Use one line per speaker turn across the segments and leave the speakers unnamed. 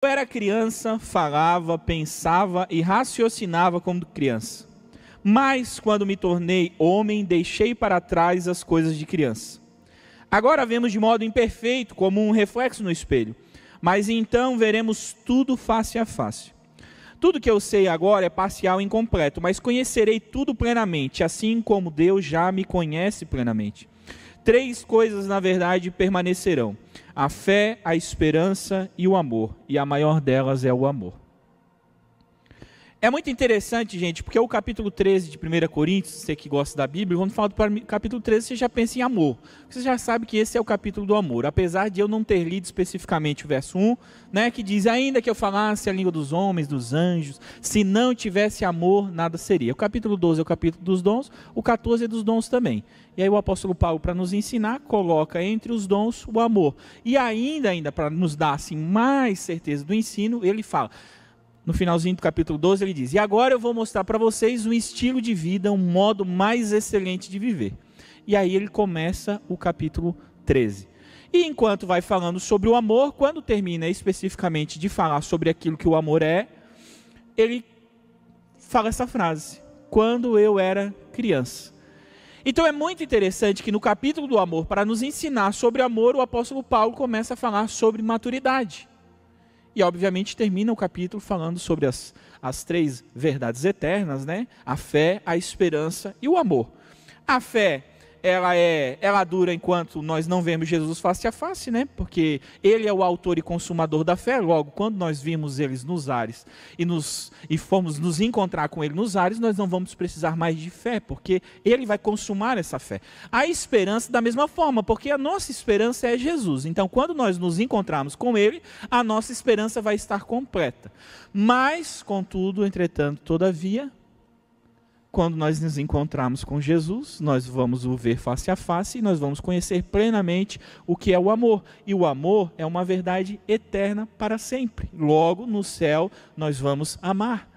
Eu era criança, falava, pensava e raciocinava como criança. Mas quando me tornei homem, deixei para trás as coisas de criança. Agora vemos de modo imperfeito, como um reflexo no espelho. Mas então veremos tudo face a face. Tudo que eu sei agora é parcial e incompleto, mas conhecerei tudo plenamente, assim como Deus já me conhece plenamente. 3 coisas, na verdade, permanecerão: a fé, a esperança e o amor. E a maior delas é o amor. É muito interessante, gente, porque o capítulo 13 de 1 Coríntios, você que gosta da Bíblia, quando fala do capítulo 13, você já pensa em amor. Você já sabe que esse é o capítulo do amor. Apesar de eu não ter lido especificamente o verso 1, né, que diz: ainda que eu falasse a língua dos homens, dos anjos, se não tivesse amor, nada seria. O capítulo 12 é o capítulo dos dons, o 14 é dos dons também. E aí o apóstolo Paulo, para nos ensinar, coloca entre os dons o amor. E ainda para nos dar assim, mais certeza do ensino, ele fala... No finalzinho do capítulo 12 ele diz: e agora eu vou mostrar para vocês um estilo de vida, um modo mais excelente de viver. E aí ele começa o capítulo 13. E enquanto vai falando sobre o amor, quando termina especificamente de falar sobre aquilo que o amor é, ele fala essa frase: quando eu era criança. Então é muito interessante que no capítulo do amor, para nos ensinar sobre amor, o apóstolo Paulo começa a falar sobre maturidade. E obviamente termina o capítulo falando sobre as 3 verdades eternas, né? A fé, a esperança e o amor. A fé, ela dura enquanto nós não vemos Jesus face a face, né? Porque ele é o autor e consumador da fé. Logo, quando nós vimos eles nos ares e fomos nos encontrar com ele nos ares, nós não vamos precisar mais de fé, porque ele vai consumar essa fé. A esperança da mesma forma, porque a nossa esperança é Jesus. Então, quando nós nos encontrarmos com ele, a nossa esperança vai estar completa. Mas, contudo, entretanto, todavia, quando nós nos encontrarmos com Jesus, nós vamos o ver face a face e nós vamos conhecer plenamente o que é o amor. E o amor é uma verdade eterna para sempre. Logo, no céu, nós vamos amar.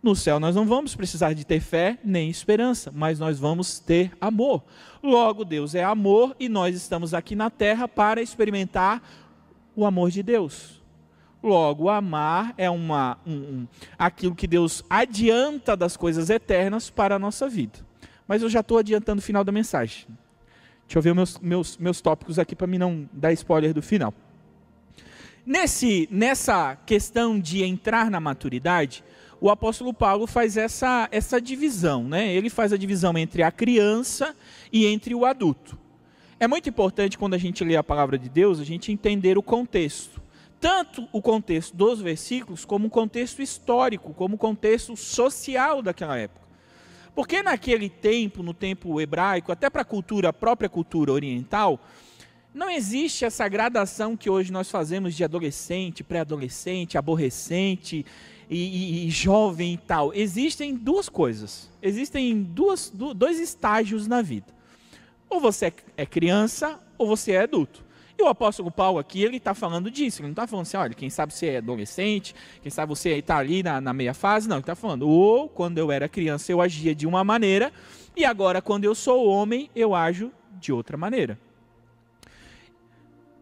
No céu, nós não vamos precisar de ter fé nem esperança, mas nós vamos ter amor. Logo, Deus é amor e nós estamos aqui na terra para experimentar o amor de Deus. Logo, amar é aquilo que Deus adianta das coisas eternas para a nossa vida. Mas eu já estou adiantando o final da mensagem. Deixa eu ver meus tópicos aqui para mim não dar spoiler do final. Nessa questão de entrar na maturidade, o apóstolo Paulo faz essa divisão, né? Ele faz a divisão entre a criança e entre o adulto. É muito importante, quando a gente lê a palavra de Deus, a gente entender o contexto. Tanto o contexto dos versículos, como o contexto histórico, como o contexto social daquela época. Porque naquele tempo, no tempo hebraico, até para a própria cultura oriental, não existe essa gradação que hoje nós fazemos de adolescente, pré-adolescente, aborrecente e jovem e tal. Existem 2 coisas, existem dois estágios na vida. Ou você é criança, ou você é adulto. E o apóstolo Paulo aqui, ele está falando disso, ele não está falando assim: olha, quem sabe você é adolescente, quem sabe você está ali na meia fase. Não, ele está falando: ou quando eu era criança eu agia de uma maneira, e agora quando eu sou homem eu ajo de outra maneira.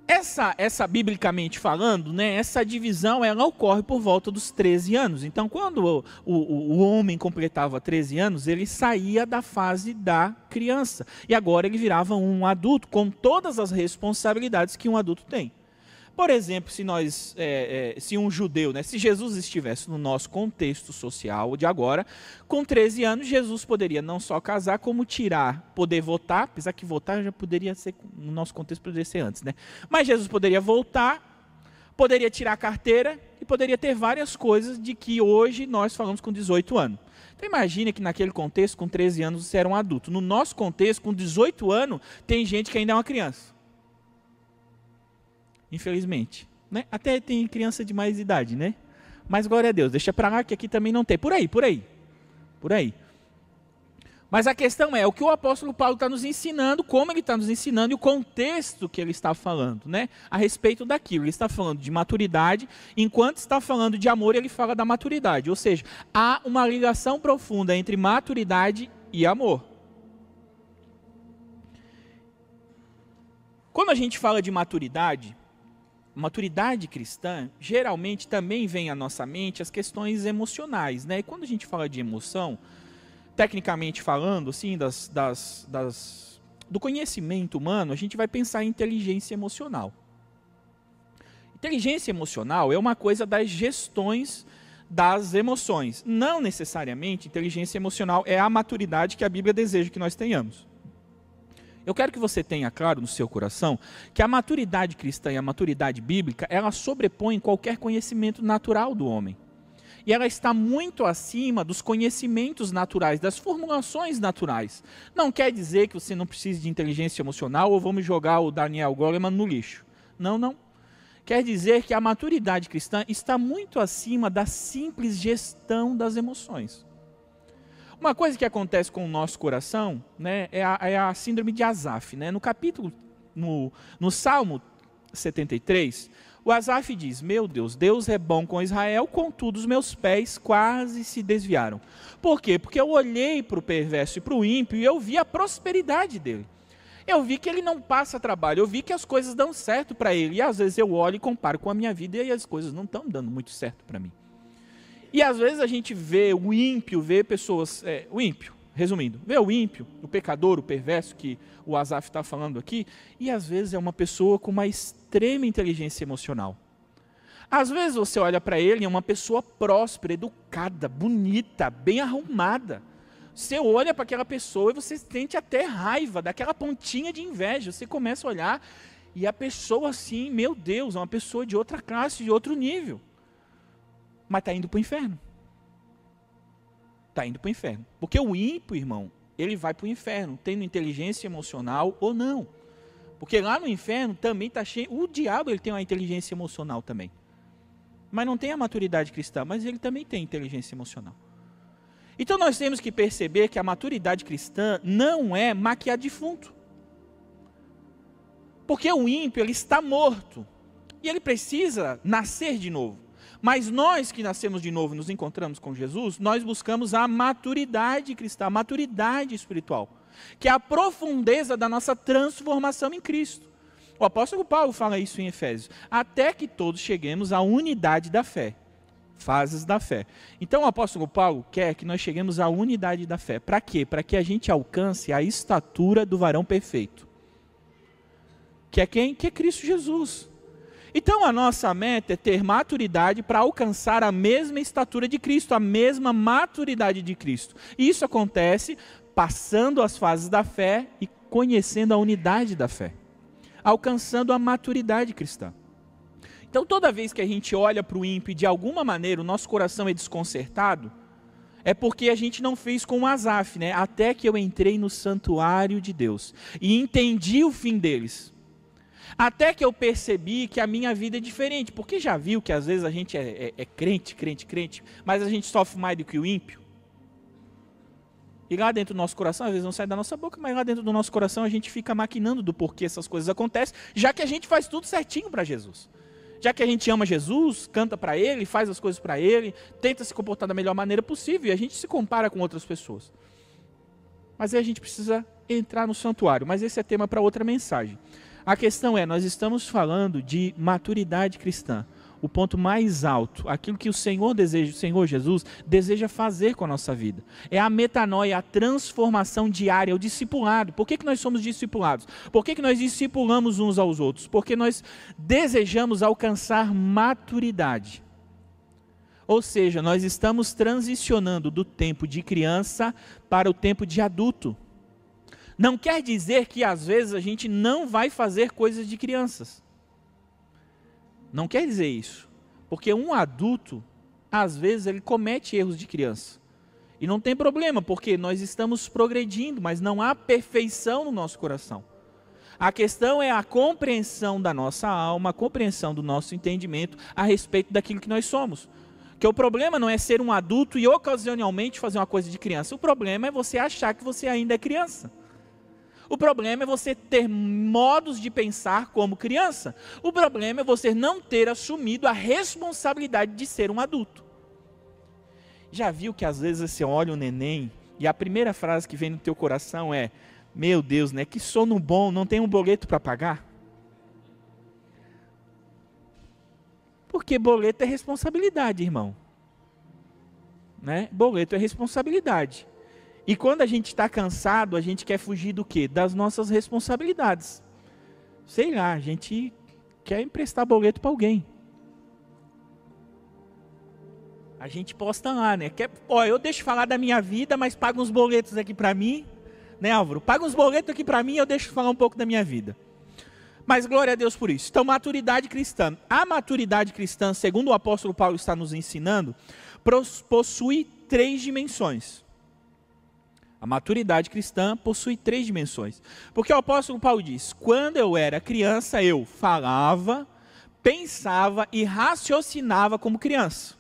Essa biblicamente falando, né, essa divisão ela ocorre por volta dos 13 anos. Então, quando o homem completava 13 anos, ele saía da fase da criança. E agora ele virava um adulto, com todas as responsabilidades que um adulto tem. Por exemplo, se um judeu, né, se Jesus estivesse no nosso contexto social de agora, com 13 anos, Jesus poderia não só casar, como poder votar, apesar que votar já poderia ser, no nosso contexto poderia ser antes, né? Mas Jesus poderia votar, poderia tirar a carteira e poderia ter várias coisas de que hoje nós falamos com 18 anos. Então imagine que naquele contexto, com 13 anos, você era um adulto. No nosso contexto, com 18 anos, tem gente que ainda é uma criança. Infelizmente, né? Até tem criança de mais idade, né? Mas glória a Deus, deixa para lá que aqui também não tem. Por aí. Mas a questão é o que o apóstolo Paulo está nos ensinando, como ele está nos ensinando e o contexto que ele está falando, né? A respeito daquilo. Ele está falando de maturidade, enquanto está falando de amor, ele fala da maturidade. Ou seja, há uma ligação profunda entre maturidade e amor. Quando a gente fala de maturidade, maturidade cristã, geralmente também vem à nossa mente as questões emocionais, né? E quando a gente fala de emoção, tecnicamente falando, assim, do conhecimento humano, a gente vai pensar em inteligência emocional. Inteligência emocional é uma coisa das gestões das emoções. Não necessariamente inteligência emocional é a maturidade que a Bíblia deseja que nós tenhamos. Eu quero que você tenha claro no seu coração que a maturidade cristã e a maturidade bíblica, ela sobrepõe qualquer conhecimento natural do homem. E ela está muito acima dos conhecimentos naturais, das formulações naturais. Não quer dizer que você não precise de inteligência emocional ou vamos jogar o Daniel Goleman no lixo. Não, não. Quer dizer que a maturidade cristã está muito acima da simples gestão das emoções. Uma coisa que acontece com o nosso coração, né, é a síndrome de Asaf, né? No Salmo 73, o Asaf diz: meu Deus, Deus é bom com Israel, contudo os meus pés quase se desviaram. Por quê? Porque eu olhei para o perverso e para o ímpio e eu vi a prosperidade dele. Eu vi que ele não passa trabalho, eu vi que as coisas dão certo para ele. E às vezes eu olho e comparo com a minha vida e as coisas não estão dando muito certo para mim. E às vezes a gente vê o ímpio, vê pessoas, o ímpio, resumindo, vê o ímpio, o pecador, o perverso que o Asaf está falando aqui, e às vezes é uma pessoa com uma extrema inteligência emocional. Às vezes você olha para ele e é uma pessoa próspera, educada, bonita, bem arrumada. Você olha para aquela pessoa e você sente até raiva, daquela pontinha de inveja. Você começa a olhar e a pessoa assim, meu Deus, é uma pessoa de outra classe, de outro nível. Mas está indo para o inferno. Está indo para o inferno. Porque o ímpio, irmão, ele vai para o inferno, tendo inteligência emocional ou não. Porque lá no inferno também está cheio. O diabo ele tem uma inteligência emocional também. Mas não tem a maturidade cristã, mas ele também tem inteligência emocional. Então nós temos que perceber que a maturidade cristã não é maquiar defunto. Porque o ímpio ele está morto. E ele precisa nascer de novo. Mas nós que nascemos de novo e nos encontramos com Jesus, nós buscamos a maturidade cristã, a maturidade espiritual, que é a profundeza da nossa transformação em Cristo. O apóstolo Paulo fala isso em Efésios, até que todos cheguemos à unidade da fé, fases da fé. Então o apóstolo Paulo quer que nós cheguemos à unidade da fé. Para quê? Para que a gente alcance a estatura do varão perfeito. Que é quem? Que é Cristo Jesus. Então a nossa meta é ter maturidade para alcançar a mesma estatura de Cristo, a mesma maturidade de Cristo. E isso acontece passando as fases da fé e conhecendo a unidade da fé, alcançando a maturidade cristã. Então toda vez que a gente olha para o ímpio e de alguma maneira o nosso coração é desconcertado, é porque a gente não fez com o Asaf, né? Até que eu entrei no santuário de Deus e entendi o fim deles. Até que eu percebi que a minha vida é diferente, porque já viu que às vezes a gente é crente, mas a gente sofre mais do que o ímpio? E lá dentro do nosso coração, às vezes não sai da nossa boca, mas lá dentro do nosso coração a gente fica maquinando do porquê essas coisas acontecem, já que a gente faz tudo certinho para Jesus. Já que a gente ama Jesus, canta para Ele, faz as coisas para Ele, tenta se comportar da melhor maneira possível, e a gente se compara com outras pessoas. Mas aí a gente precisa entrar no santuário, mas esse é tema para outra mensagem. A questão é, nós estamos falando de maturidade cristã. O ponto mais alto, aquilo que o Senhor deseja, o Senhor Jesus deseja fazer com a nossa vida. É a metanoia, a transformação diária, o discipulado. Por que nós somos discipulados? Por que nós discipulamos uns aos outros? Porque nós desejamos alcançar maturidade. Ou seja, nós estamos transicionando do tempo de criança para o tempo de adulto. Não quer dizer que às vezes a gente não vai fazer coisas de crianças. Não quer dizer isso. Porque um adulto, às vezes, ele comete erros de criança. E não tem problema, porque nós estamos progredindo, mas não há perfeição no nosso coração. A questão é a compreensão da nossa alma, a compreensão do nosso entendimento a respeito daquilo que nós somos. Porque o problema não é ser um adulto e ocasionalmente fazer uma coisa de criança. O problema é você achar que você ainda é criança. O problema é você ter modos de pensar como criança. O problema é você não ter assumido a responsabilidade de ser um adulto. Já viu que às vezes você olha o neném e a primeira frase que vem no teu coração é: meu Deus, né? Que sono bom, não tem um boleto para pagar? Porque boleto é responsabilidade, irmão. Né? Boleto é responsabilidade. E quando a gente está cansado, a gente quer fugir do quê? Das nossas responsabilidades. Sei lá, a gente quer emprestar boleto para alguém. A gente posta lá, né? Eu deixo falar da minha vida, mas paga uns boletos aqui para mim. Né, Álvaro? Paga uns boletos aqui para mim e eu deixo falar um pouco da minha vida. Mas glória a Deus por isso. Então, maturidade cristã. A maturidade cristã, segundo o apóstolo Paulo está nos ensinando, possui 3 dimensões. A maturidade cristã possui 3 dimensões. Porque o apóstolo Paulo diz: quando eu era criança, eu falava, pensava e raciocinava como criança.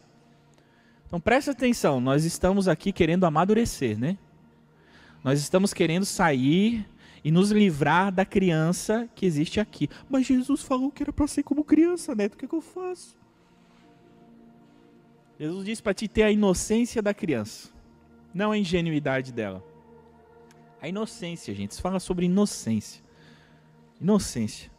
Então presta atenção, nós estamos aqui querendo amadurecer, né? Nós estamos querendo sair e nos livrar da criança que existe aqui. Mas Jesus falou que era para ser como criança, Neto, o que eu faço? Jesus disse para te ter a inocência da criança, não a ingenuidade dela. A inocência, gente, se fala sobre inocência. Inocência.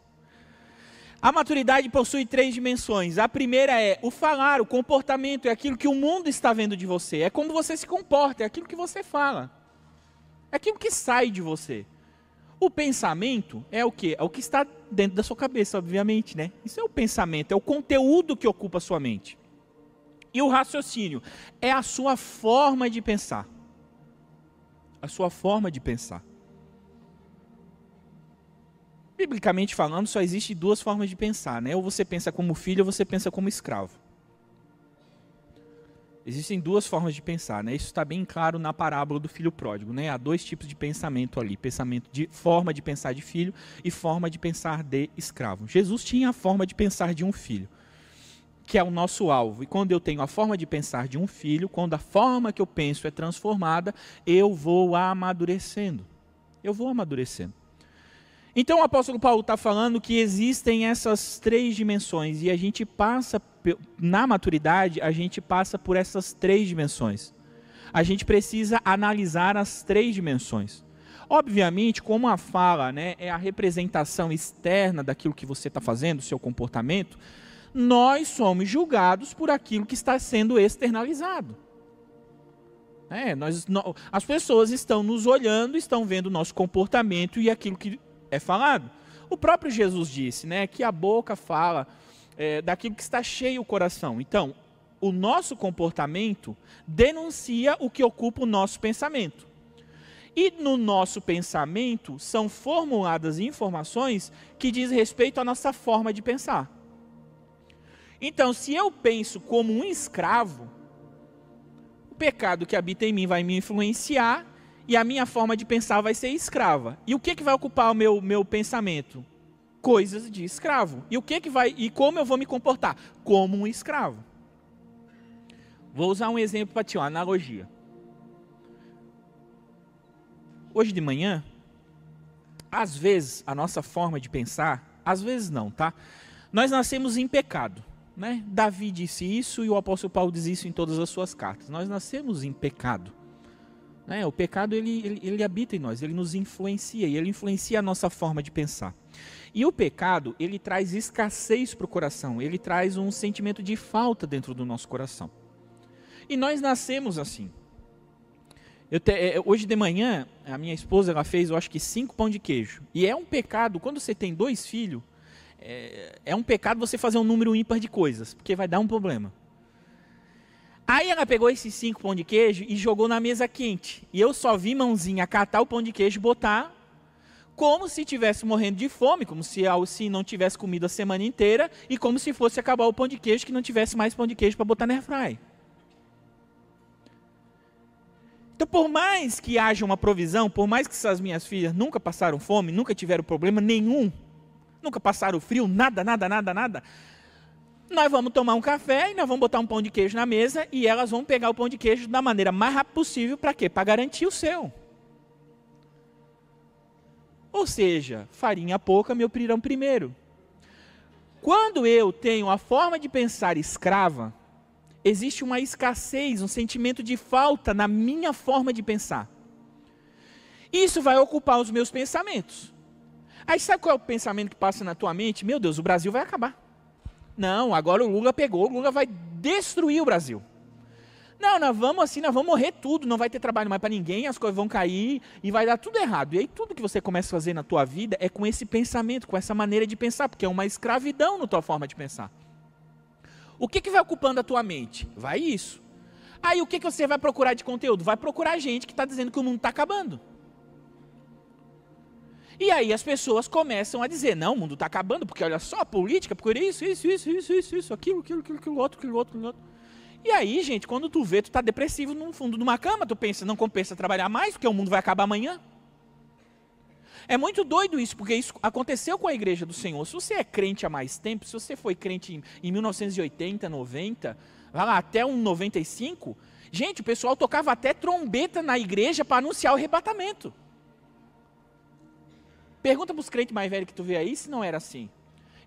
A maturidade possui 3 dimensões. A primeira é o falar, o comportamento, é aquilo que o mundo está vendo de você. É como você se comporta, é aquilo que você fala. É aquilo que sai de você. O pensamento é o quê? É o que está dentro da sua cabeça, obviamente, né? Isso é o pensamento, é o conteúdo que ocupa a sua mente. E o raciocínio é a sua forma de pensar. A sua forma de pensar. Biblicamente falando, só existe 2 formas de pensar, né? Ou você pensa como filho, ou você pensa como escravo. Existem 2 formas de pensar, né? Isso está bem claro na parábola do filho pródigo, né? Há 2 tipos de pensamento ali, forma de pensar de filho e forma de pensar de escravo. Jesus tinha a forma de pensar de um filho, que é o nosso alvo. E quando eu tenho a forma de pensar de um filho, quando a forma que eu penso é transformada, eu vou amadurecendo. Eu vou amadurecendo. Então o apóstolo Paulo está falando que existem essas 3 dimensões e a gente passa, na maturidade, a gente passa por essas 3 dimensões. A gente precisa analisar as 3 dimensões. Obviamente, como a fala, né, é a representação externa daquilo que você está fazendo, do seu comportamento, nós somos julgados por aquilo que está sendo externalizado. As pessoas estão nos olhando, estão vendo o nosso comportamento e aquilo que é falado. O próprio Jesus disse, né, que a boca fala daquilo que está cheio o coração. Então, o nosso comportamento denuncia o que ocupa o nosso pensamento. E no nosso pensamento são formuladas informações que diz respeito à nossa forma de pensar. Então, se eu penso como um escravo, o pecado que habita em mim vai me influenciar e a minha forma de pensar vai ser escrava. E o que vai ocupar o meu pensamento? Coisas de escravo. E como eu vou me comportar? Como um escravo. Vou usar um exemplo para ti, uma analogia. Hoje de manhã, às vezes, a nossa forma de pensar, às vezes não, tá? Nós nascemos em pecado, né? Davi disse isso e o apóstolo Paulo diz isso em todas as suas cartas. Nós nascemos em pecado. O pecado, ele habita em nós, ele nos influencia, e ele influencia a nossa forma de pensar. E o pecado, ele traz escassez para o coração, ele traz um sentimento de falta dentro do nosso coração. E nós nascemos assim. Hoje de manhã, a minha esposa, ela fez, eu acho que 5 pão de queijo. E é um pecado, quando você tem 2 filhos, é um pecado você fazer um número ímpar de coisas, porque vai dar um problema. Aí ela pegou esses 5 pão de queijo e jogou na mesa quente. E eu só vi mãozinha catar o pão de queijo e botar como se estivesse morrendo de fome, como se não tivesse comido a semana inteira e como se fosse acabar o pão de queijo, que não tivesse mais pão de queijo para botar na airfryer. Então, por mais que haja uma provisão, por mais que essas minhas filhas nunca passaram fome, nunca tiveram problema nenhum, nunca passaram frio, nada, nós vamos tomar um café e nós vamos botar um pão de queijo na mesa e elas vão pegar o pão de queijo da maneira mais rápida possível. Para quê? Para garantir o seu. Ou seja, farinha pouca me oprirão primeiro. Quando eu tenho a forma de pensar escrava, existe uma escassez, um sentimento de falta na minha forma de pensar. Isso vai ocupar os meus pensamentos. Aí sabe qual é o pensamento que passa na tua mente? Meu Deus, o Brasil vai acabar. Não, agora o Lula pegou, o Lula vai destruir o Brasil. Não, nós vamos morrer tudo, não vai ter trabalho mais para ninguém, as coisas vão cair e vai dar tudo errado. E aí tudo que você começa a fazer na tua vida é com esse pensamento, com essa maneira de pensar, porque é uma escravidão na tua forma de pensar. O que vai ocupando a tua mente? Vai isso. Aí o que você vai procurar de conteúdo? Vai procurar gente que está dizendo que o mundo está acabando. E aí as pessoas começam a dizer, não, o mundo está acabando, porque olha só, a política, porque isso, aquilo, outro. E aí, gente, quando tu vê, tu está depressivo no fundo de uma cama, tu pensa, não compensa trabalhar mais, porque o mundo vai acabar amanhã. É muito doido isso, porque isso aconteceu com a igreja do Senhor. Se você é crente há mais tempo, se você foi crente em 1980, 90, vai lá, até 95, gente, o pessoal tocava até trombeta na igreja para anunciar o arrebatamento. Pergunta para os crentes mais velhos que tu vê aí se não era assim.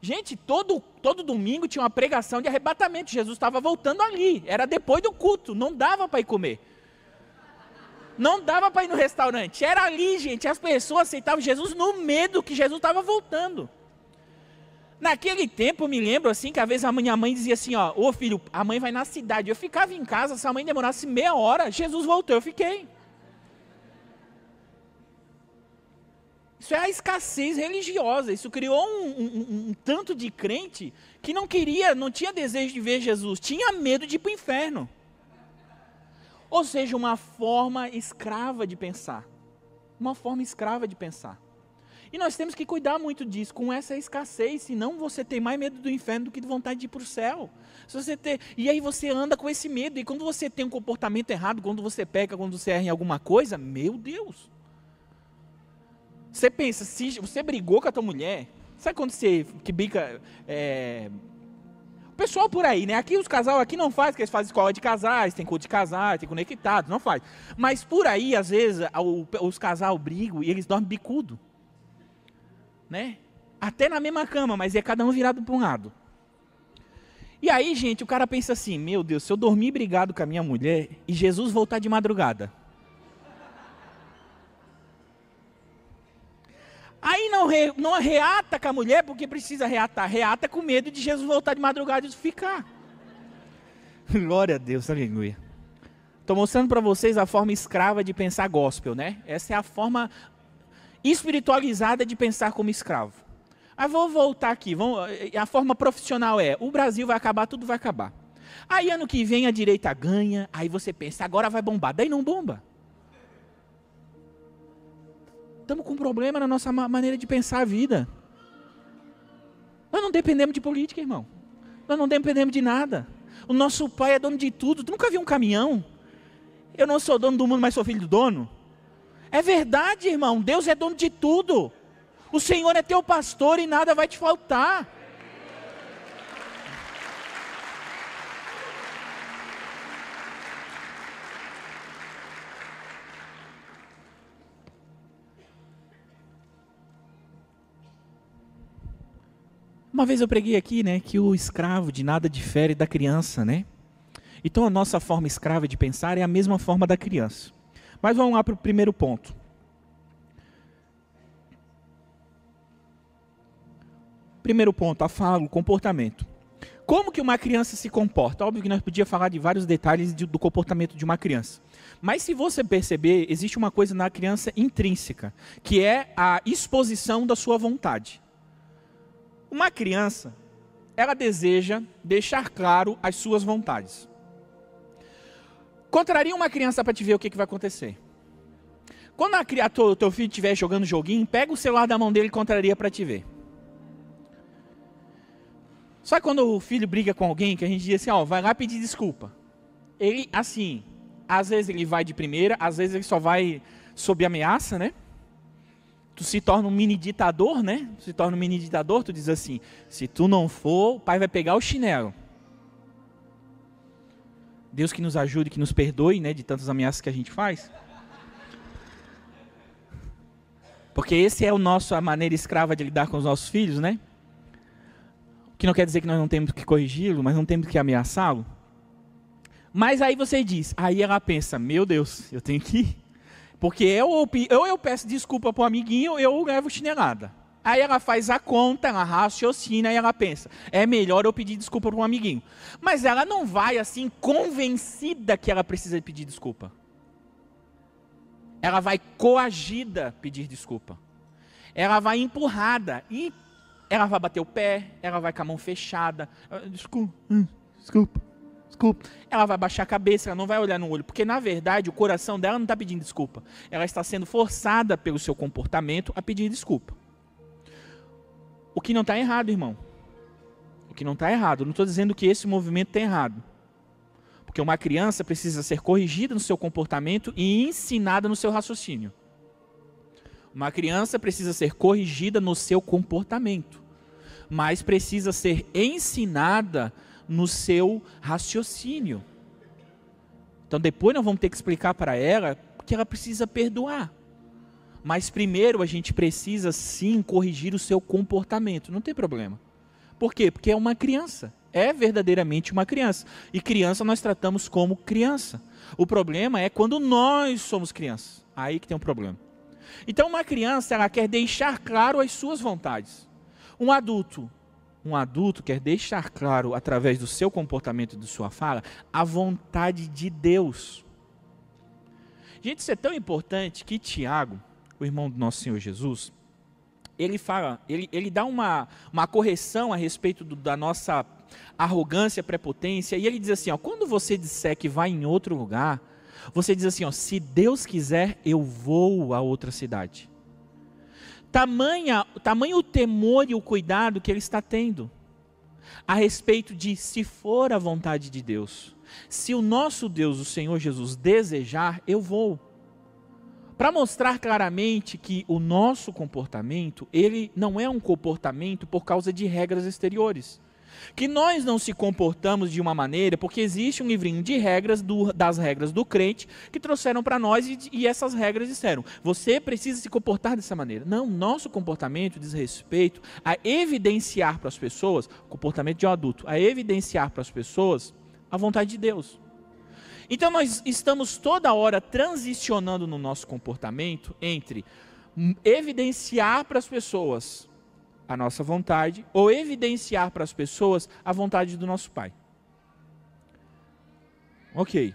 Gente, todo domingo tinha uma pregação de arrebatamento. Jesus estava voltando ali. Era depois do culto. Não dava para ir comer. Não dava para ir no restaurante. Era ali, gente. As pessoas aceitavam Jesus no medo que Jesus estava voltando. Naquele tempo, eu me lembro assim, que às vezes a minha mãe dizia assim, ó, ô filho, a mãe vai na cidade. Eu ficava em casa, se a mãe demorasse meia hora, Jesus voltou, eu fiquei. Isso é a escassez religiosa, isso criou um tanto de crente que não tinha desejo de ver Jesus, tinha medo de ir para o inferno. Ou seja, uma forma escrava de pensar. Uma forma escrava de pensar. E nós temos que cuidar muito disso, com essa escassez, senão você tem mais medo do inferno do que de vontade de ir para o céu. E aí você anda com esse medo, e quando você tem um comportamento errado, quando você peca, quando você erra em alguma coisa, meu Deus. Você pensa, se você brigou com a tua mulher, sabe quando você que bica, o pessoal por aí, né? Aqui os casais aqui não faz, porque eles fazem escola de casais, tem culto de casais, tem conectados, não faz. Mas por aí, às vezes, os casais brigam e eles dormem bicudo. Né? Até na mesma cama, mas é cada um virado para um lado. E aí, gente, o cara pensa assim, meu Deus, se eu dormir brigado com a minha mulher e Jesus voltar de madrugada. Aí não reata com a mulher porque precisa reatar. Reata com medo de Jesus voltar de madrugada e ficar. Glória a Deus, aleluia. Estou mostrando para vocês a forma escrava de pensar gospel, né? Essa é a forma espiritualizada de pensar como escravo. Mas vou voltar aqui. A forma profissional o Brasil vai acabar, tudo vai acabar. Aí ano que vem a direita ganha, aí você pensa, agora vai bombar. Daí não bomba. Estamos com um problema na nossa maneira de pensar a vida. Nós não dependemos de política, irmão. Nós não dependemos de nada. O nosso pai é dono de tudo. Tu nunca viu um caminhão? Eu não sou dono do mundo, mas sou filho do dono. É verdade, irmão. Deus é dono de tudo. O Senhor é teu pastor e nada vai te faltar. Uma vez eu preguei aqui, né, que o escravo de nada difere da criança, né? Então a nossa forma escrava de pensar é a mesma forma da criança. Mas vamos lá para o primeiro ponto. Primeiro ponto, a fala, o comportamento. Como que uma criança se comporta? Óbvio que nós podíamos falar de vários detalhes do comportamento de uma criança. Mas se você perceber, existe uma coisa na criança intrínseca, que é a exposição da sua vontade. Uma criança, ela deseja deixar claro as suas vontades. Contraria uma criança para te ver o que vai acontecer. Quando o teu filho estiver jogando joguinho, pega o celular da mão dele e contraria para te ver. Só que quando o filho briga com alguém, que a gente diz assim, ó, vai lá pedir desculpa. Ele, assim, às vezes ele vai de primeira, às vezes ele só vai sob ameaça, né? Tu se torna um mini ditador, né? Tu diz assim, se tu não for, o pai vai pegar o chinelo. Deus que nos ajude, que nos perdoe, né, de tantas ameaças que a gente faz. Porque esse é a maneira escrava de lidar com os nossos filhos, né? O que não quer dizer que nós não temos que corrigi-lo, mas não temos que ameaçá-lo. Mas aí você diz, aí ela pensa, meu Deus, eu tenho que ir. Porque ou eu peço desculpa para o amiguinho, ou eu levo chinelada. Aí ela faz a conta, ela raciocina e ela pensa, é melhor eu pedir desculpa para um amiguinho. Mas ela não vai assim convencida que ela precisa pedir desculpa. Ela vai coagida pedir desculpa. Ela vai empurrada e ela vai bater o pé, ela vai com a mão fechada. Desculpa. Ela vai baixar a cabeça, ela não vai olhar no olho, porque na verdade o coração dela não está pedindo desculpa. Ela está sendo forçada pelo seu comportamento a pedir desculpa. O que não está errado, irmão. O que não está errado. Eu não estou dizendo que esse movimento está errado. Porque uma criança precisa ser corrigida no seu comportamento e ensinada no seu raciocínio. Uma criança precisa ser corrigida no seu comportamento, mas precisa ser ensinada no seu raciocínio. Então depois nós vamos ter que explicar para ela que ela precisa perdoar. Mas primeiro a gente precisa sim corrigir o seu comportamento, não tem problema. Por quê? Porque é uma criança, é verdadeiramente uma criança. E criança nós tratamos como criança. O problema é quando nós somos crianças, aí que tem um problema. Então uma criança, ela quer deixar claro as suas vontades. Um adulto quer deixar claro, através do seu comportamento e de sua fala, a vontade de Deus. Gente, isso é tão importante que Tiago, o irmão do nosso Senhor Jesus, ele dá uma correção a respeito da nossa arrogância, prepotência, e ele diz assim, ó, quando você disser que vai em outro lugar, você diz assim, ó, se Deus quiser, eu vou a outra cidade. Tamanho o temor e o cuidado que ele está tendo a respeito de se for a vontade de Deus. Se o nosso Deus, o Senhor Jesus, desejar, eu vou. Para mostrar claramente que o nosso comportamento, ele não é um comportamento por causa de regras exteriores. Que nós não se comportamos de uma maneira, porque existe um livrinho de regras, das regras do crente, que trouxeram para nós e essas regras disseram, você precisa se comportar dessa maneira. Não, nosso comportamento diz respeito a evidenciar para as pessoas, comportamento de um adulto, a evidenciar para as pessoas a vontade de Deus. Então nós estamos toda hora transicionando no nosso comportamento entre evidenciar para as pessoas a nossa vontade, ou evidenciar para as pessoas a vontade do nosso Pai. Ok,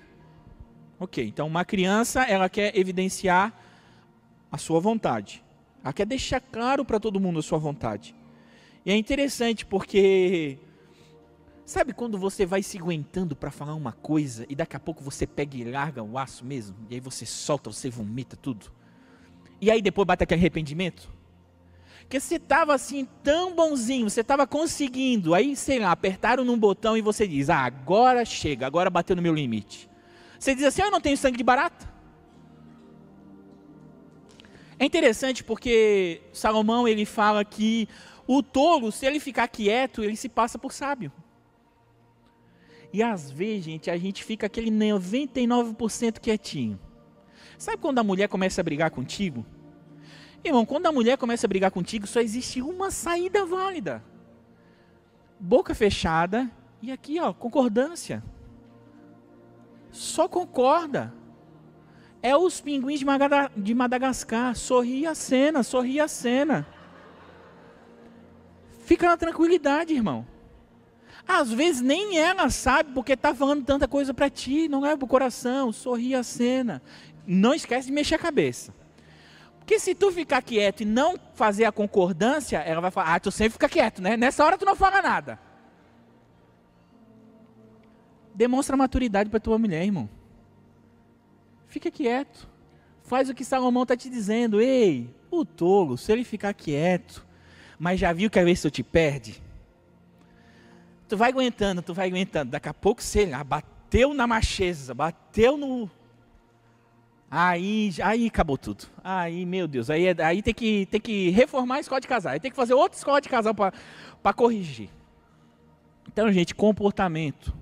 então uma criança, ela quer evidenciar a sua vontade, ela quer deixar claro para todo mundo a sua vontade. E é interessante porque, sabe quando você vai se aguentando para falar uma coisa, e daqui a pouco você pega e larga o aço mesmo, e aí você solta, você vomita tudo, e aí depois bate aquele arrependimento? Porque você estava assim tão bonzinho, você estava conseguindo, aí sei lá, apertaram num botão e você diz, agora chega, agora bateu no meu limite. Você diz assim, eu não tenho sangue de barata. É interessante porque Salomão, ele fala que o tolo, se ele ficar quieto, ele se passa por sábio. E às vezes, gente, a gente fica aquele 99% quietinho. Sabe quando a mulher começa a brigar contigo? Irmão, quando a mulher começa a brigar contigo, só existe uma saída válida. Boca fechada e aqui, ó, concordância. Só concorda. É os pinguins de Madagascar. Sorri a cena, sorri a cena. Fica na tranquilidade, irmão. Às vezes nem ela sabe porque está falando tanta coisa para ti, não é pro coração, sorri a cena. Não esquece de mexer a cabeça. Porque se tu ficar quieto e não fazer a concordância, ela vai falar, tu sempre fica quieto, né? Nessa hora tu não fala nada. Demonstra maturidade para tua mulher, irmão. Fica quieto. Faz o que Salomão está te dizendo. Ei, o tolo, se ele ficar quieto, mas já viu que às vezes tu te perde? Tu vai aguentando. Daqui a pouco, sei lá, bateu na macheza, bateu no... Aí acabou tudo. Aí, meu Deus, aí tem que reformar a escola de casal. Aí tem que fazer outra escola de casal para corrigir. Então, gente, comportamento.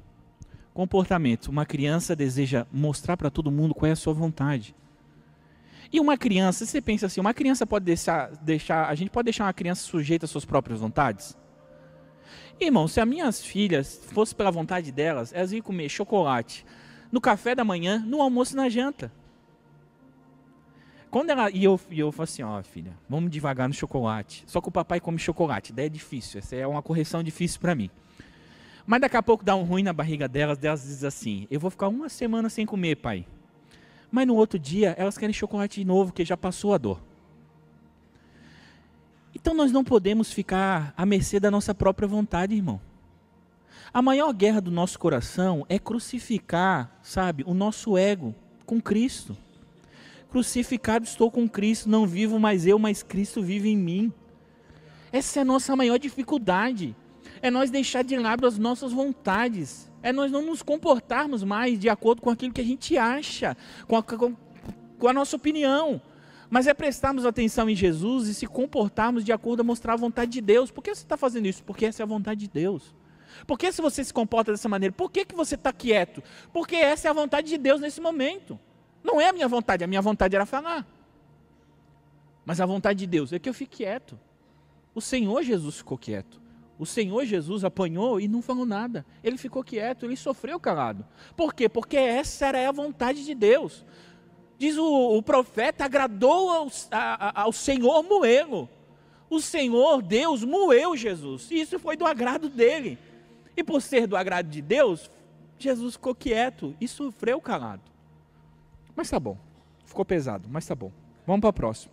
Uma criança deseja mostrar para todo mundo qual é a sua vontade. E uma criança, você pensa assim, uma criança pode a gente pode deixar uma criança sujeita às suas próprias vontades? Irmão, se as minhas filhas, fosse pela vontade delas, elas iam comer chocolate no café da manhã, no almoço e na janta. E eu falo assim, ó, filha, vamos devagar no chocolate. Só que o papai come chocolate, daí é difícil. Essa é uma correção difícil para mim. Mas daqui a pouco dá um ruim na barriga delas dizem assim, eu vou ficar 1 semana sem comer, pai. Mas no outro dia, elas querem chocolate de novo, porque já passou a dor. Então nós não podemos ficar à mercê da nossa própria vontade, irmão. A maior guerra do nosso coração é crucificar, sabe, o nosso ego com Cristo. Crucificado estou com Cristo, não vivo mais eu, mas Cristo vive em mim. Essa é a nossa maior dificuldade. É nós deixar de lado as nossas vontades. É nós não nos comportarmos mais de acordo com aquilo que a gente acha, com a nossa opinião. Mas é prestarmos atenção em Jesus e se comportarmos de acordo a mostrar a vontade de Deus. Por que você está fazendo isso? Porque essa é a vontade de Deus. Por que se você se comporta dessa maneira? Por que você está quieto? Porque essa é a vontade de Deus nesse momento. Não é a minha vontade era falar. Mas a vontade de Deus é que eu fique quieto. O Senhor Jesus ficou quieto. O Senhor Jesus apanhou e não falou nada. Ele ficou quieto, ele sofreu calado. Por quê? Porque essa era a vontade de Deus. Diz o profeta, agradou ao Senhor moê-lo. O Senhor, Deus, moeu Jesus. E isso foi do agrado dele. E por ser do agrado de Deus, Jesus ficou quieto e sofreu calado. Mas tá bom. Ficou pesado, mas tá bom. Vamos para a próxima.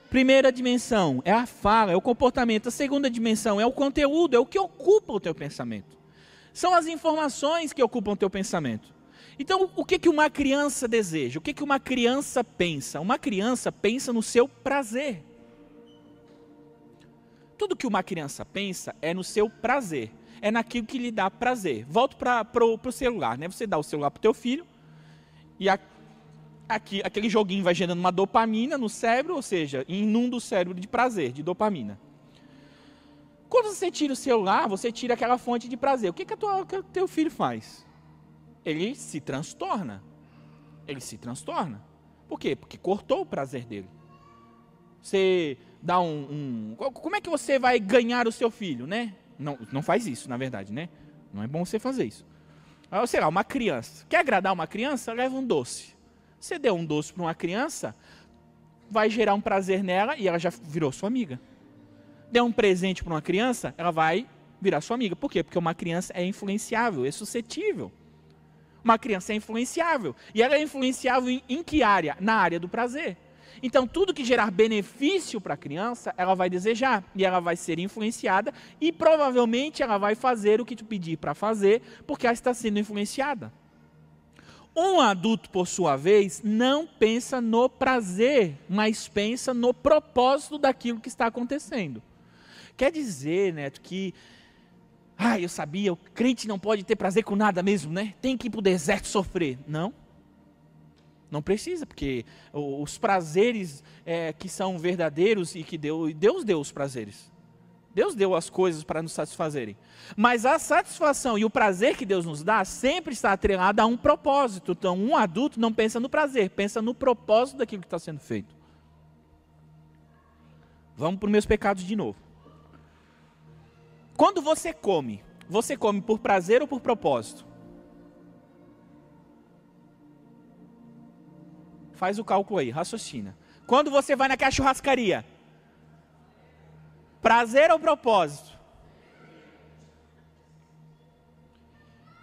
Primeira dimensão é a fala, é o comportamento. A segunda dimensão é o conteúdo, é o que ocupa o teu pensamento. São as informações que ocupam o teu pensamento. Então, o que uma criança deseja? O que uma criança pensa? Uma criança pensa no seu prazer. Tudo que uma criança pensa é no seu prazer. É naquilo que lhe dá prazer. Volto para o celular, né? Você dá o celular para o teu filho e aquele joguinho vai gerando uma dopamina no cérebro, ou seja, inunda o cérebro de prazer, de dopamina. Quando você tira o celular, você tira aquela fonte de prazer. O que o teu filho faz? Ele se transtorna. Ele se transtorna. Por quê? Porque cortou o prazer dele. Você dá como é que você vai ganhar o seu filho, né? Não faz isso, na verdade, né? Não é bom você fazer isso. Sei lá, uma criança. Quer agradar uma criança? Leva um doce. Você deu um doce para uma criança, vai gerar um prazer nela e ela já virou sua amiga. Deu um presente para uma criança, ela vai virar sua amiga. Por quê? Porque uma criança é influenciável, é suscetível. Uma criança é influenciável. E ela é influenciável em que área? Na área do prazer. Então, tudo que gerar benefício para a criança, ela vai desejar. E ela vai ser influenciada. E provavelmente ela vai fazer o que tu pedir para fazer, porque ela está sendo influenciada. Um adulto, por sua vez, não pensa no prazer, mas pensa no propósito daquilo que está acontecendo. Quer dizer, Neto, que... eu sabia, o crente não pode ter prazer com nada mesmo, né? Tem que ir para o deserto sofrer. Não precisa, porque os prazeres que são verdadeiros e que Deus deu os prazeres. Deus deu as coisas para nos satisfazerem. Mas a satisfação e o prazer que Deus nos dá sempre está atrelado a um propósito. Então, um adulto não pensa no prazer, pensa no propósito daquilo que está sendo feito. Vamos para os meus pecados de novo. Quando você come por prazer ou por propósito? Faz o cálculo aí, raciocina. Quando você vai naquela churrascaria? Prazer ou propósito?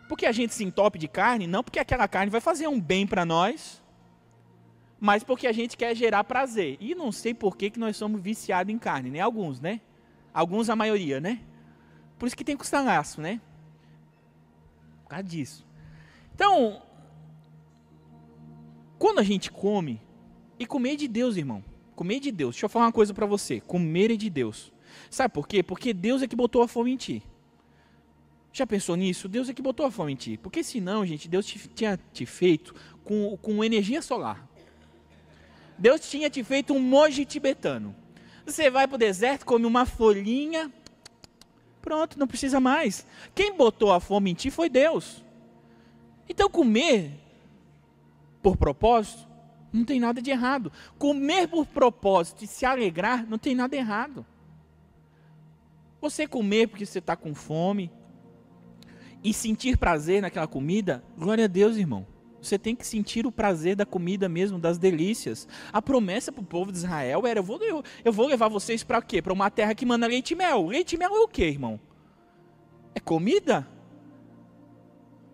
Porque a gente se entope de carne, não porque aquela carne vai fazer um bem para nós, mas porque a gente quer gerar prazer. E não sei por que nós somos viciados em carne, né? Alguns, né? Alguns, a maioria, né? Por isso que tem custalaço, né? Por causa disso. Então, quando a gente come, e comer é de Deus, irmão. Comer é de Deus. Deixa eu falar uma coisa para você. Comer é de Deus. Sabe por quê? Porque Deus é que botou a fome em ti. Já pensou nisso? Deus é que botou a fome em ti. Porque senão, gente, Deus tinha te feito com energia solar. Deus tinha te feito um monge tibetano. Você vai para o deserto, come uma folhinha, pronto, não precisa mais. Quem botou a fome em ti foi Deus. Então comer por propósito não tem nada de errado. Comer por propósito e se alegrar não tem nada errado. Você comer porque você está com fome e sentir prazer naquela comida, glória a Deus, irmão. Você tem que sentir o prazer da comida mesmo, das delícias. A promessa para o povo de Israel era, eu vou levar vocês para quê? Para uma terra que manda leite e mel. Leite e mel é o quê, irmão? É comida.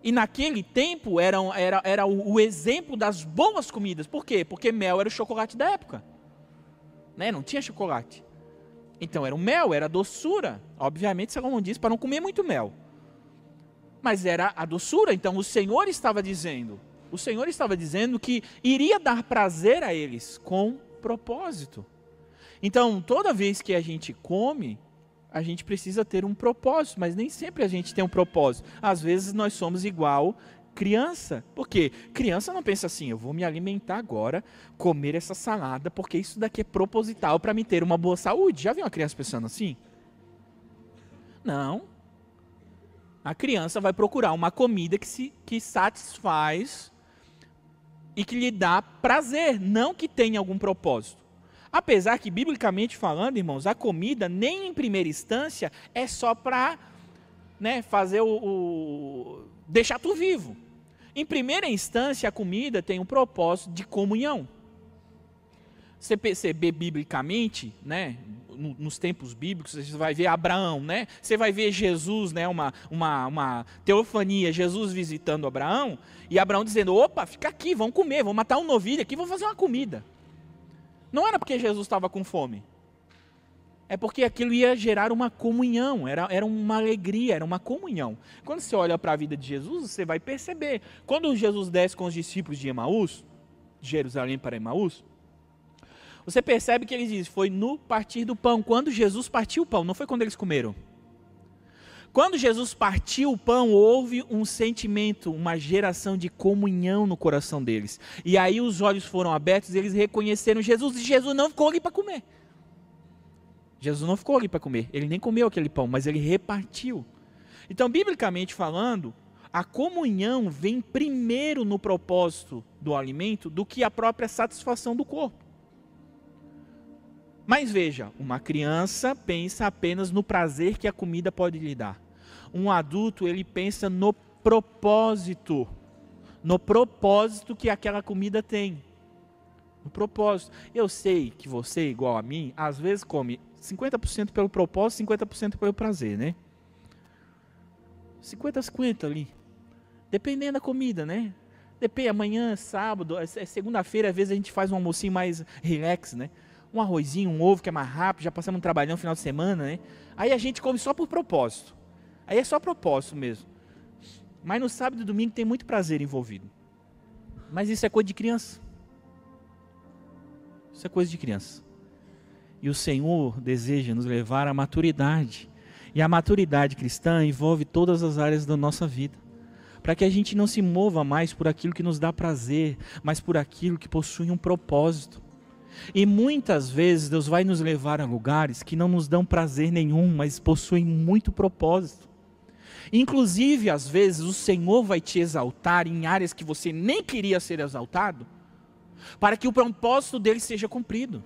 E naquele tempo era o exemplo das boas comidas. Por quê? Porque mel era o chocolate da época. Né? Não tinha chocolate. Então era o mel, era a doçura. Obviamente, Salomão disse para não comer muito mel. Mas era a doçura. Então o Senhor estava dizendo que iria dar prazer a eles com propósito. Então, toda vez que a gente come, a gente precisa ter um propósito, mas nem sempre a gente tem um propósito. Às vezes nós somos igual criança. Por quê? Criança não pensa assim, eu vou me alimentar agora, comer essa salada, porque isso daqui é proposital para me ter uma boa saúde. Já viu uma criança pensando assim? Não. A criança vai procurar uma comida que satisfaz e que lhe dá prazer, não que tenha algum propósito. Apesar que, biblicamente falando, irmãos, a comida, nem em primeira instância, é só para fazer deixar tu vivo. Em primeira instância, a comida tem um propósito de comunhão. Você perceber biblicamente, nos tempos bíblicos, você vai ver Abraão, você vai ver Jesus, uma teofania, Jesus visitando Abraão, e Abraão dizendo, opa, fica aqui, vamos comer, vamos matar um novilho aqui, vamos fazer uma comida. Não era porque Jesus estava com fome, é porque aquilo ia gerar uma comunhão, era uma alegria, era uma comunhão. Quando você olha para a vida de Jesus, você vai perceber, quando Jesus desce com os discípulos de Emaús, de Jerusalém para Emaús, você percebe que ele diz, foi no partir do pão, quando Jesus partiu o pão, não foi quando eles comeram. Quando Jesus partiu o pão, houve um sentimento, uma geração de comunhão no coração deles. E aí os olhos foram abertos e eles reconheceram Jesus, e Jesus não ficou ali para comer. Jesus não ficou ali para comer, ele nem comeu aquele pão, mas ele repartiu. Então, biblicamente falando, a comunhão vem primeiro no propósito do alimento do que a própria satisfação do corpo. Mas veja, uma criança pensa apenas no prazer que a comida pode lhe dar. Um adulto, ele pensa no propósito que aquela comida tem. No propósito. Eu sei que você, igual a mim, às vezes come 50% pelo propósito, 50% pelo prazer, né? 50-50 ali. Dependendo da comida, né? Depende, amanhã, sábado, segunda-feira, às vezes a gente faz um almocinho mais relax, né? Um arrozinho, um ovo que é mais rápido, já passamos um trabalhão no final de semana, né? Aí a gente come só por propósito. Aí é só propósito mesmo. Mas no sábado e domingo tem muito prazer envolvido. Mas isso é coisa de criança. Isso é coisa de criança. E o Senhor deseja nos levar à maturidade. E a maturidade cristã envolve todas as áreas da nossa vida. Para que a gente não se mova mais por aquilo que nos dá prazer, mas por aquilo que possui um propósito. E muitas vezes Deus vai nos levar a lugares que não nos dão prazer nenhum, mas possuem muito propósito. Inclusive, às vezes, o Senhor vai te exaltar em áreas que você nem queria ser exaltado, para que o propósito dele seja cumprido.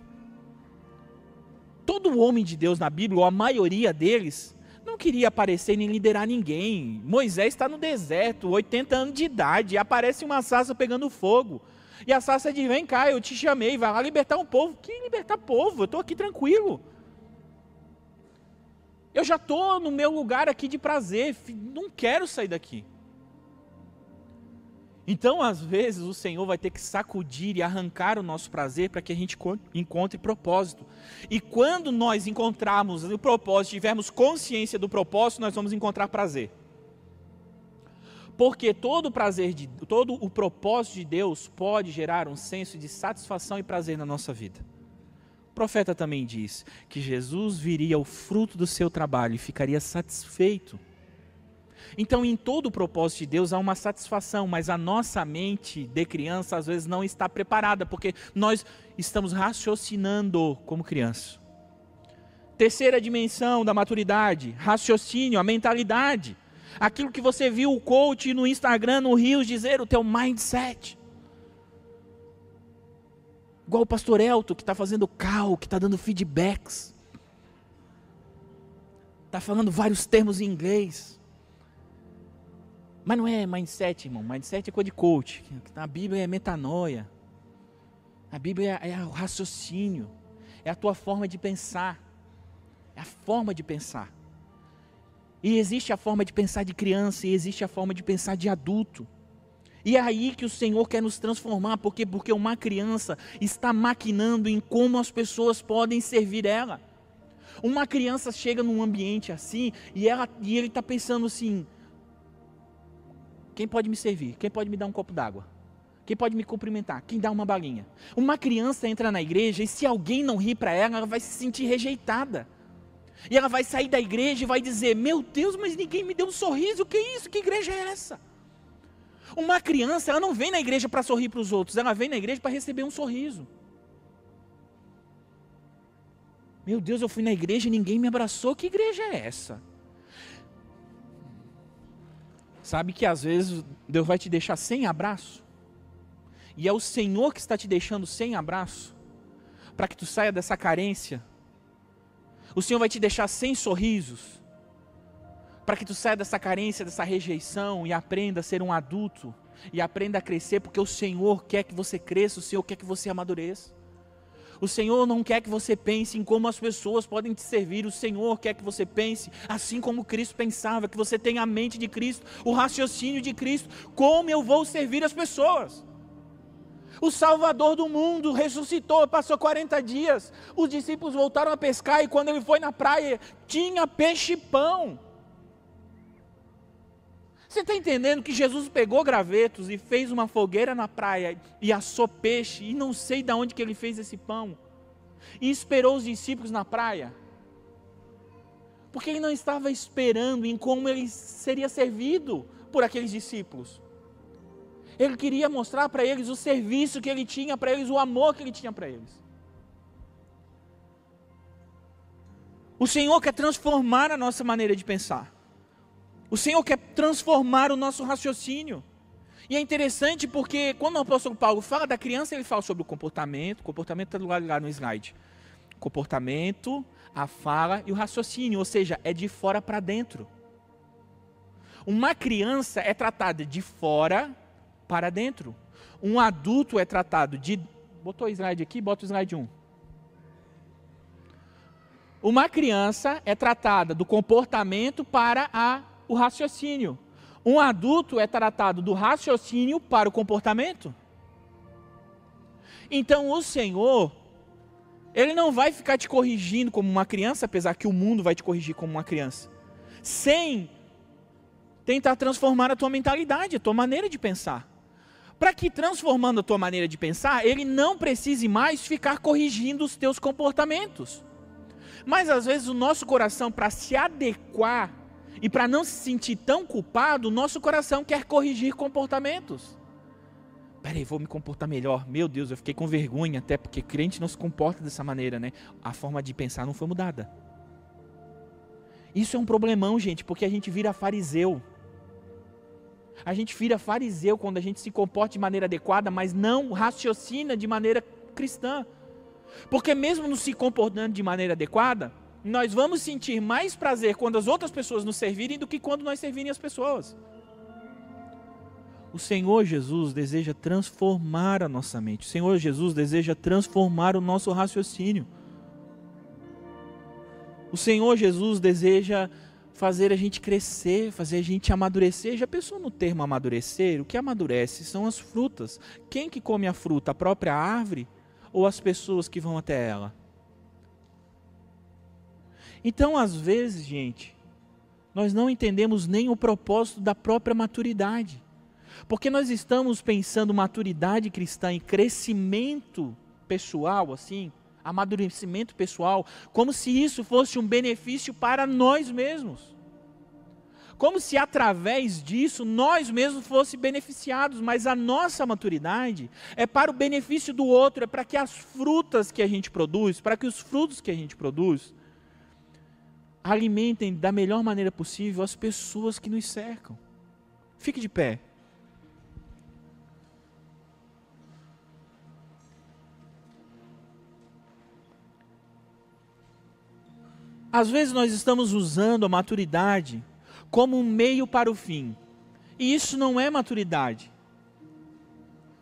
Todo homem de Deus na Bíblia, ou a maioria deles, não queria aparecer nem liderar ninguém. Moisés está no deserto, 80 anos de idade, e aparece uma sarça pegando fogo. E a sarça diz, vem cá, eu te chamei, vai lá libertar um povo. Que libertar povo? Eu estou aqui tranquilo. Eu já estou no meu lugar aqui de prazer, não quero sair daqui. Então, às vezes, o Senhor vai ter que sacudir e arrancar o nosso prazer para que a gente encontre propósito. E quando nós encontrarmos o propósito, tivermos consciência do propósito, nós vamos encontrar prazer. Porque todo o propósito de Deus pode gerar um senso de satisfação e prazer na nossa vida. O profeta também diz que Jesus viria ao fruto do seu trabalho e ficaria satisfeito. Então, em todo o propósito de Deus há uma satisfação, mas a nossa mente de criança às vezes não está preparada, porque nós estamos raciocinando como criança. Terceira dimensão da maturidade, raciocínio, a mentalidade. Aquilo que você viu o coach no Instagram, no Reels, dizer o teu mindset. Igual o pastor Elton, que está fazendo call, que está dando feedbacks. Está falando vários termos em inglês. Mas não é mindset, irmão. Mindset é coisa de coach. A Bíblia é metanoia. A Bíblia é o raciocínio. É a tua forma de pensar. É a forma de pensar. E existe a forma de pensar de criança e existe a forma de pensar de adulto. E é aí que o Senhor quer nos transformar. Por quê? Porque uma criança está maquinando em como as pessoas podem servir ela. Uma criança chega num ambiente assim e ele está pensando assim: quem pode me servir? Quem pode me dar um copo d'água? Quem pode me cumprimentar? Quem dá uma balinha? Uma criança entra na igreja e se alguém não rir para ela, ela vai se sentir rejeitada. E ela vai sair da igreja e vai dizer: meu Deus, mas ninguém me deu um sorriso, o que é isso? Que igreja é essa? Uma criança, ela não vem na igreja para sorrir para os outros, ela vem na igreja para receber um sorriso. Meu Deus, eu fui na igreja e ninguém me abraçou, que igreja é essa? Sabe que às vezes Deus vai te deixar sem abraço? E é o Senhor que está te deixando sem abraço, para que tu saia dessa carência. O Senhor vai te deixar sem sorrisos, para que tu saia dessa carência, dessa rejeição e aprenda a ser um adulto, e aprenda a crescer, porque o Senhor quer que você cresça, o Senhor quer que você amadureça. O Senhor não quer que você pense em como as pessoas podem te servir, o Senhor quer que você pense assim como Cristo pensava, que você tenha a mente de Cristo, o raciocínio de Cristo, como eu vou servir as pessoas. O Salvador do mundo ressuscitou, passou 40 dias, os discípulos voltaram a pescar e quando ele foi na praia, tinha peixe e pão. Você está entendendo que Jesus pegou gravetos e fez uma fogueira na praia e assou peixe, e não sei de onde que ele fez esse pão, e esperou os discípulos na praia? Porque ele não estava esperando em como ele seria servido por aqueles discípulos. Ele queria mostrar para eles o serviço que ele tinha para eles, o amor que ele tinha para eles. O Senhor quer transformar a nossa maneira de pensar. O Senhor quer transformar o nosso raciocínio. E é interessante porque quando o apóstolo Paulo fala da criança, ele fala sobre o comportamento está do lado lá no slide. Comportamento, a fala e o raciocínio, ou seja, é de fora para dentro. Uma criança é tratada de fora para dentro. Um adulto é tratado de... Botou o slide aqui? Bota o slide 1. Uma criança é tratada do comportamento para o raciocínio. Um adulto é tratado do raciocínio para o comportamento. Então o Senhor, Ele não vai ficar te corrigindo como uma criança, apesar que o mundo vai te corrigir como uma criança, sem tentar transformar a tua mentalidade, a tua maneira de pensar. Para que transformando a tua maneira de pensar, Ele não precise mais ficar corrigindo os teus comportamentos. Mas às vezes o nosso coração, para se adequar e para não se sentir tão culpado, o nosso coração quer corrigir comportamentos. Peraí, vou me comportar melhor. Meu Deus, eu fiquei com vergonha até, porque crente não se comporta dessa maneira, né? A forma de pensar não foi mudada. Isso é um problemão, gente, porque a gente vira fariseu. A gente vira fariseu quando a gente se comporta de maneira adequada, mas não raciocina de maneira cristã. Porque mesmo não se comportando de maneira adequada, nós vamos sentir mais prazer quando as outras pessoas nos servirem do que quando nós servirem as pessoas. O Senhor Jesus deseja transformar a nossa mente. O Senhor Jesus deseja transformar o nosso raciocínio. O Senhor Jesus deseja fazer a gente crescer, fazer a gente amadurecer. Já pensou no termo amadurecer? O que amadurece são as frutas. Quem que come a fruta? A própria árvore ou as pessoas que vão até ela? Então, às vezes, gente, nós não entendemos nem o propósito da própria maturidade. Porque nós estamos pensando maturidade cristã e crescimento pessoal, assim, amadurecimento pessoal, como se isso fosse um benefício para nós mesmos. Como se através disso nós mesmos fossemos beneficiados, mas a nossa maturidade é para o benefício do outro, é para que as frutas que a gente produz, para que os frutos que a gente produz, alimentem da melhor maneira possível as pessoas que nos cercam. Fique de pé. Às vezes nós estamos usando a maturidade como um meio para o fim. E isso não é maturidade.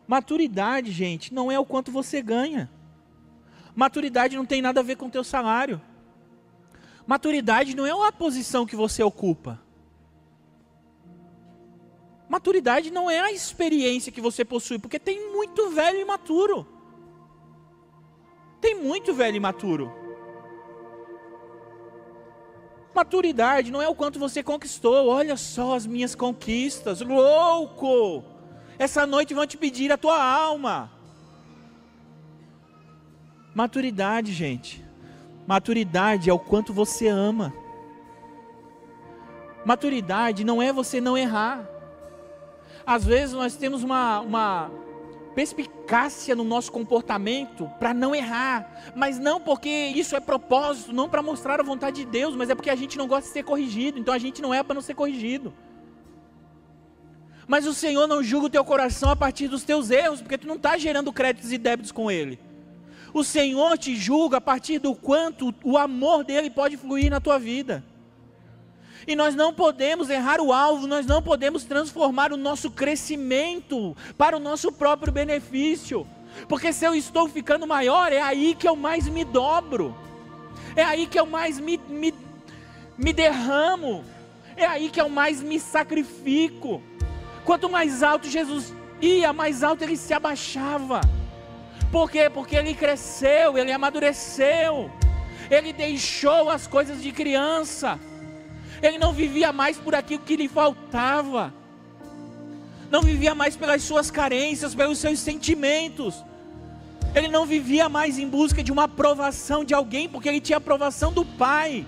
Maturidade, gente, não é o quanto você ganha. Maturidade não tem nada a ver com o teu salário. Maturidade não é a posição que você ocupa. Maturidade não é a experiência que você possui, porque tem muito velho imaturo. Tem muito velho imaturo. Maturidade não é o quanto você conquistou. Olha só as minhas conquistas, louco! Essa noite vão te pedir a tua alma. Maturidade, gente. Maturidade é o quanto você ama. Maturidade não é você não errar. Às vezes nós temos uma perspicácia no nosso comportamento para não errar, mas não porque isso é propósito, não para mostrar a vontade de Deus, mas é porque a gente não gosta de ser corrigido, então a gente não é para não ser corrigido. Mas o Senhor não julga o teu coração a partir dos teus erros, porque tu não está gerando créditos e débitos com Ele. O Senhor te julga a partir do quanto o amor dEle pode fluir na tua vida. E nós não podemos errar o alvo, nós não podemos transformar o nosso crescimento para o nosso próprio benefício. Porque se eu estou ficando maior, é aí que eu mais me dobro. É aí que eu mais me derramo. É aí que eu mais me sacrifico. Quanto mais alto Jesus ia, mais alto ele se abaixava. Por quê? Porque ele cresceu, ele amadureceu. Ele deixou as coisas de criança. Ele não vivia mais por aquilo que lhe faltava. Não vivia mais pelas suas carências, pelos seus sentimentos. Ele não vivia mais em busca de uma aprovação de alguém, porque ele tinha a aprovação do Pai.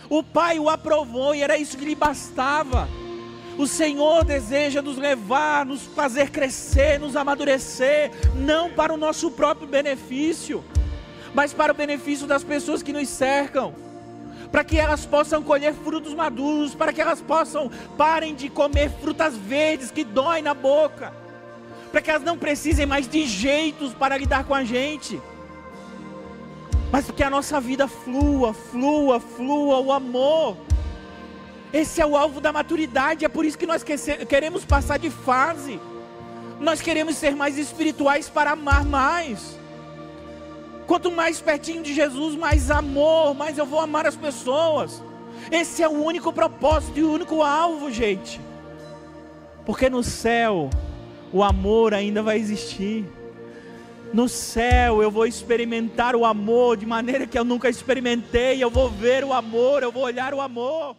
O Pai o aprovou e era isso que lhe bastava. O Senhor deseja nos levar, nos fazer crescer, nos amadurecer, não para o nosso próprio benefício, mas para o benefício das pessoas que nos cercam. Para que elas possam colher frutos maduros, para que elas parem de comer frutas verdes que doem na boca, para que elas não precisem mais de jeitos para lidar com a gente, mas porque a nossa vida flua o amor. Esse é o alvo da maturidade, é por isso que nós queremos passar de fase, nós queremos ser mais espirituais para amar mais. Quanto mais pertinho de Jesus, mais amor, mais eu vou amar as pessoas. Esse é o único propósito e o único alvo, gente. Porque no céu, o amor ainda vai existir. No céu eu vou experimentar o amor de maneira que eu nunca experimentei. Eu vou ver o amor, eu vou olhar o amor.